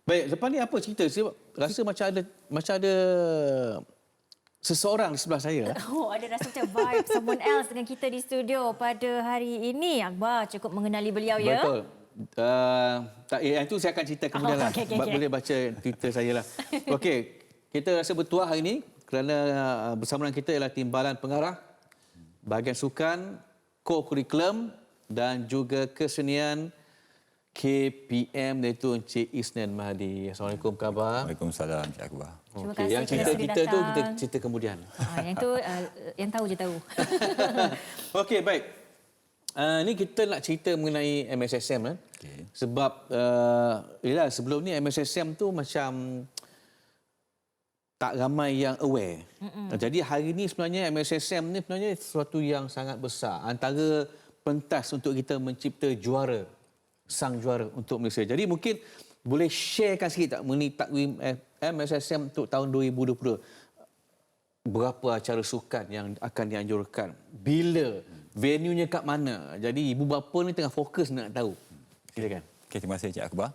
Baik, lepas ni apa cerita? Saya rasa macam ada seseorang di sebelah saya. Oh, ada rasa macam vibe someone else dengan kita di studio pada hari ini. Akbar cukup mengenali beliau, ya? Betul. Tak, yang itu saya akan cerita kemudian lah. okey. Boleh baca Twitter saya lah. Okey, kita rasa bertuah hari ini kerana bersama dengan kita ialah Timbalan Pengarah, Bahagian Sukan, Co-Kurikulum dan juga Kesenian KPM, iaitu Encik Isnan Mahdi. Assalamualaikum, khabar? Waalaikumsalam, Encik Akbar. Terima Okey, kasih yang cerita kerana kita tu datang. kita cerita kemudian. Yang tu yang tahu je tahu. Okey, baik. Ni kita nak cerita mengenai MSSM. Okey. Sebab yalah, sebelum ni MSSM tu macam tak ramai yang aware. Jadi hari ni sebenarnya MSSM ni sebenarnya sesuatu yang sangat besar. Antara pentas untuk kita mencipta juara, sang juara untuk Malaysia. Jadi mungkin boleh sharekan sikit tak mengenai takvim MSSM untuk tahun 2020. Berapa acara sukan yang akan dianjurkan? Bila? Venue-nya kat mana? Jadi ibu bapa ni tengah fokus nak tahu. Silakan. Okey, terima kasih Encik Akbar.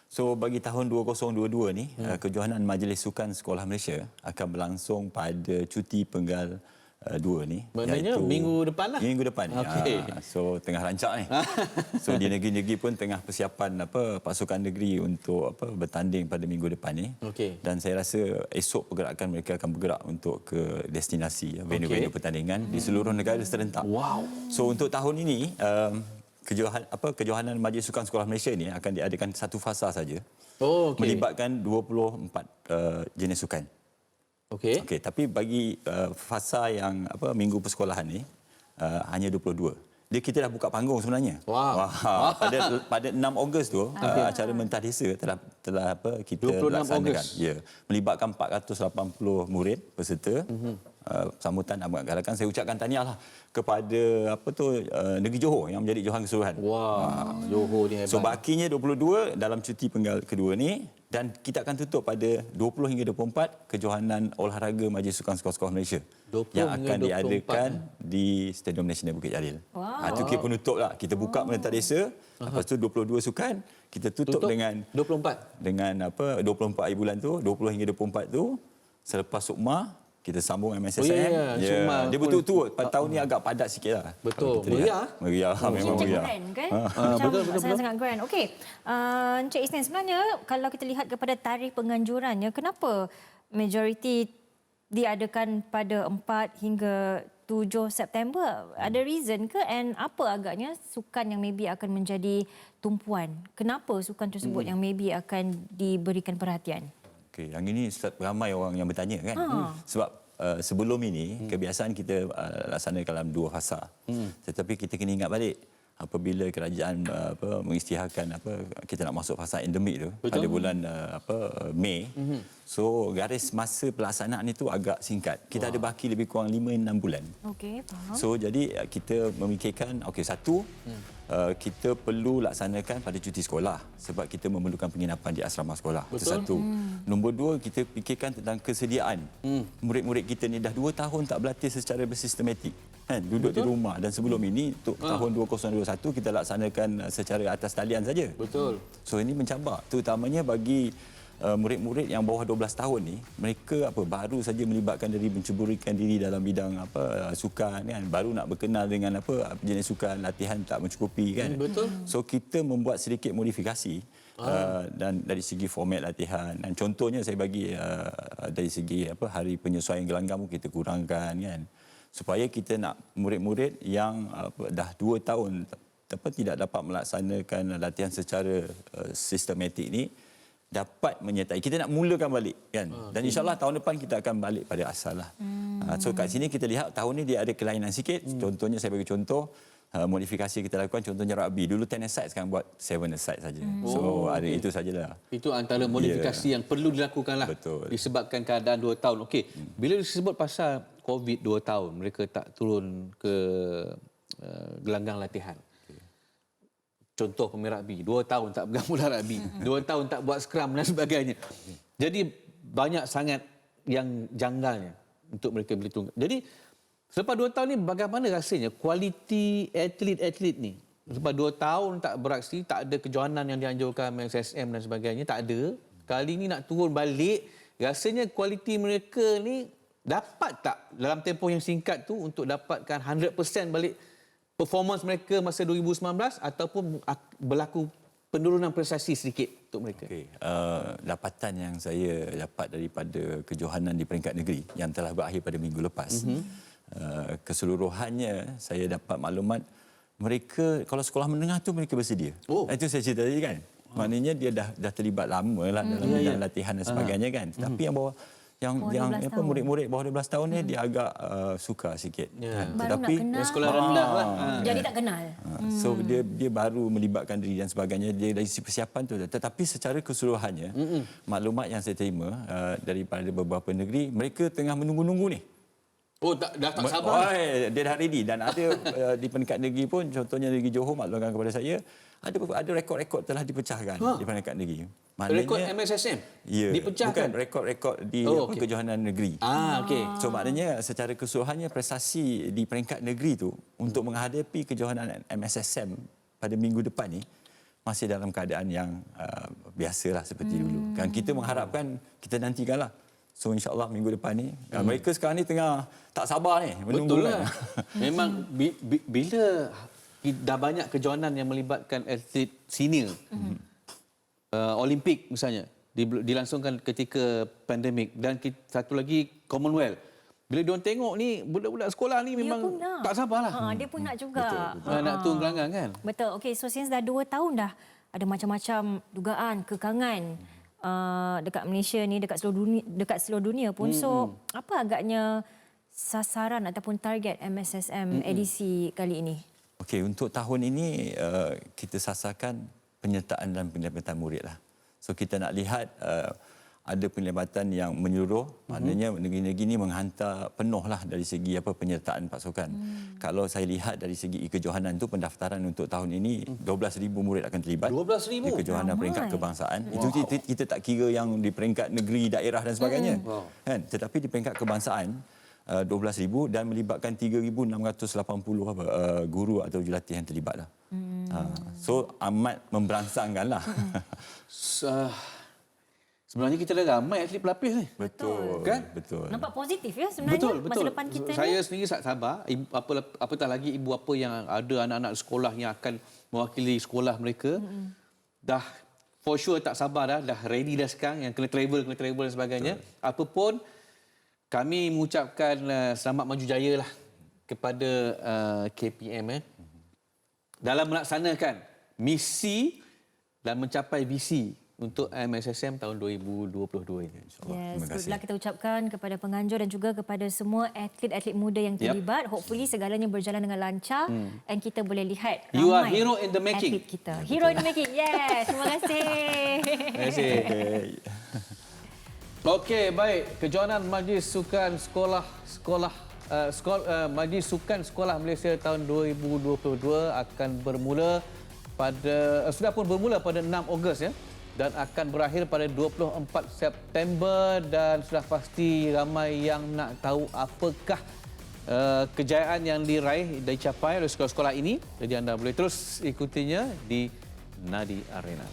So bagi tahun 2022 ni, Kejohanan Majlis Sukan Sekolah Malaysia akan berlangsung pada cuti penggal 2 ni. Maknanya minggu depan lah? Minggu depan. Okey. So tengah rancak ni. So di negeri-negeri pun tengah persiapan pasukan negeri untuk bertanding pada minggu depan ni. Okey. Dan saya rasa esok pergerakan mereka akan bergerak untuk ke destinasi venue-venue pertandingan di seluruh negara serentak. Wow. So untuk tahun ini Kejohanan Majlis Sukan Sekolah Malaysia ni akan diadakan satu fasa saja. Oh, okey. Melibatkan 24 jenis sukan. Okey. Okey, tapi bagi fasa yang minggu persekolahan ni hanya 22. Dia kita dah buka panggung sebenarnya. Wow. Pada 6 Ogos tu acara mentah desa telah kita 26 laksanakan. Ogos. Ya, melibatkan 480 murid peserta. Sambutan amat galakan saya ucapkan tahniahlah kepada negeri Johor yang menjadi johan keseluruhan. Wah, Johor ni hebat. So bakinya 22 dalam cuti penggal kedua ni, dan kita akan tutup pada 20 hingga 24 Kejohanan Olahraga Majlis Sukan Sekolah-Sekolah Malaysia 20 yang hingga akan 24. diadakan di Stadium Nasional Bukit Jalil. Wow. Itu kita penutup lah. Kita buka menentang desa, lepas tu 22 sukan, kita tutup dengan 24. 24 hari bulan tu, 20 hingga 24 tu, selepas Sukma kita sambung MSSM. Sukma Dia pun. betul-betul pada tahun ni agak padat sikit lah. Betul. Kalau kita lihat. Meriah. Memang Macam meriah. grand kan? betul. Sangat-sangat grand. Okey. Encik Isnan, sebenarnya kalau kita lihat kepada tarikh penganjurannya, kenapa majoriti diadakan pada 4 hingga 7 September? Ada reason ke? And apa agaknya sukan yang maybe akan menjadi tumpuan? Kenapa sukan tersebut yang maybe akan diberikan perhatian? Okey, yang ini ramai orang yang bertanya kan. Sebab sebelum ini kebiasaan kita laksanakan dalam 2 fasa. Tetapi kita kena ingat balik apabila kerajaan mengisytiharkan kita nak masuk fasa endemik tu. Betul. Pada bulan Mei. So garis masa pelaksanaan itu agak singkat. Kita ada baki lebih kurang 5-6 bulan. Okey, faham. So jadi kita memikirkan satu kita perlu laksanakan pada cuti sekolah sebab kita memerlukan penginapan di asrama sekolah. Betul. Itu satu. Nombor 2, kita fikirkan tentang kesediaan. Murid-murid kita ni dah 2 tahun tak berlatih secara bersistematik. Kan, duduk di rumah, dan sebelum ini untuk tahun 2021 kita laksanakan secara atas talian saja. Betul. So ini mencabar terutamanya bagi murid-murid yang bawah 12 tahun ni, mereka baru saja melibatkan diri, menceburikan diri dalam bidang sukan kan, baru nak berkenal dengan jenis sukan, latihan tak mencukupi kan. Betul. So kita membuat sedikit modifikasi dan dari segi format latihan, dan contohnya saya bagi dari segi hari penyesuaian gelanggang pun kita kurangkan kan, supaya kita nak murid-murid yang dah 2 tahun tidak dapat melaksanakan latihan secara sistematik ni dapat menyertai. Kita nak mulakan balik kan. Dan insya-Allah tahun depan kita akan balik pada asal lah. So kat sini kita lihat tahun ni dia ada kelainan sikit. Contohnya saya bagi contoh modifikasi kita lakukan, contohnya rugby. Dulu 10 aside, sekarang buat 7 aside saja. So ada itu sajalah. Itu antara modifikasi yang perlu dilakukanlah. Betul. Disebabkan keadaan 2 tahun. Okey, bila disebut pasal COVID 2 tahun, mereka tak turun ke gelanggang latihan. Contoh pemain rugby, 2 tahun tak pegang bola rugby, 2 tahun tak buat scrum dan sebagainya. Jadi banyak sangat yang janggalnya untuk mereka boleh tunggu. Jadi selepas 2 tahun ni bagaimana rasanya kualiti atlet-atlet ni? Selepas 2 tahun tak beraksi, tak ada kejohanan yang dianjurkan MSSM dan sebagainya, tak ada. kali ni nak turun balik, rasanya kualiti mereka ni dapat tak dalam tempoh yang singkat tu untuk dapatkan 100% balik performance mereka masa 2019 ataupun berlaku penurunan prestasi sedikit untuk mereka? Okay. Dapatan yang saya dapat daripada kejohanan di peringkat negeri yang telah berakhir pada minggu lepas, keseluruhannya saya dapat maklumat mereka kalau sekolah menengah tu mereka bersedia. Itu saya cerita tadi kan. Maknanya dia dah terlibat lama lah dalam bidang latihan dan sebagainya kan. Tapi yang bawah yang apa murid-murid bawah 12 tahun ni dia agak suka sikit. Baru Tetapi nak kenal. Sekolah rendah lah. Jadi tak kenal. So dia baru melibatkan diri dan sebagainya, dia dari sisi persiapan tu. Tetapi secara keseluruhannya maklumat yang saya terima daripada beberapa negeri, mereka tengah menunggu-nunggu ni. Dah tak sabar. Dia dah ready dan ada di peringkat negeri pun, contohnya negeri Johor maklumkan kepada saya, ada rekod-rekod telah dipecahkan di peringkat negeri. Maknanya, Rekod MSSM ya, dipecahkan. bukan rekod-rekod di kejohanan negeri. Okey. So maknanya secara keseluruhannya prestasi di peringkat negeri tu untuk menghadapi kejohanan MSSM pada minggu depan ni masih dalam keadaan yang biasalah seperti dulu. Kan kita mengharapkan, kita nantikanlah. So insya-Allah minggu depan ni mereka sekarang ni tengah tak sabar ni menunggu. Betul lah. Memang bila dah banyak kejohanan yang melibatkan atlet senior, Olimpik misalnya dilangsungkan ketika pandemik dan satu lagi Commonwealth. Bila diorang tengok ni budak-budak sekolah ni memang tak sabarlah. Dia pun nak juga. Betul. Nak turun gelanggang kan? Betul. Okey, so since dah 2 tahun dah ada macam-macam dugaan kekangan dekat Malaysia ni, dekat seluruh dunia pun. So apa agaknya sasaran ataupun target MSSM edisi kali ini? Okey, untuk tahun ini kita sasarkan penyertaan dan penglibatan murid lah. So kita nak lihat ada penglibatan yang menyeluruh, maknanya negeri-negeri ini menghantar penuh lah dari segi penyertaan pasukan. Kalau saya lihat dari segi kejohanan tu, pendaftaran untuk tahun ini 12,000 murid akan terlibat. 12,000? Di kejohanan peringkat kebangsaan. Itu kita tak kira yang di peringkat negeri, daerah dan sebagainya. Kan? Tetapi di peringkat kebangsaan 12,000 dan melibatkan 3,680 guru atau jurulatih yang terlibat lah. So amat memberangsangkan lah. Sebenarnya kita dah ramai atlet pelapis ni. Betul. Kan? Betul. Nampak positif ya sebenarnya masa depan kita ni. Saya sendiri tak sabar. Apatah lagi ibu apa yang ada anak-anak sekolah yang akan mewakili sekolah mereka. Dah for sure tak sabar dah ready dah sekarang yang kena travel dan sebagainya. Betul. Apapun kami mengucapkan selamat maju jaya lah kepada KPM dalam melaksanakan misi dan mencapai visi untuk MSSM tahun 2022 ini. Yes, good kita ucapkan kepada penganjur dan juga kepada semua atlet-atlet muda yang terlibat. Hopefully segalanya berjalan dengan lancar and kita boleh lihat ramai You are hero in the making. Atlet kita. Hero in the making. Yes, terima kasih. Terima kasih. Okey, baik. Kejohanan Majlis Sukan Majlis Sukan Sekolah Malaysia tahun 2022 akan bermula sudah pun bermula pada 6 Ogos ya. Dan akan berakhir pada 24 September dan sudah pasti ramai yang nak tahu apakah kejayaan yang dicapai oleh sekolah-sekolah ini. Jadi anda boleh terus ikutinya di Nadi Arena.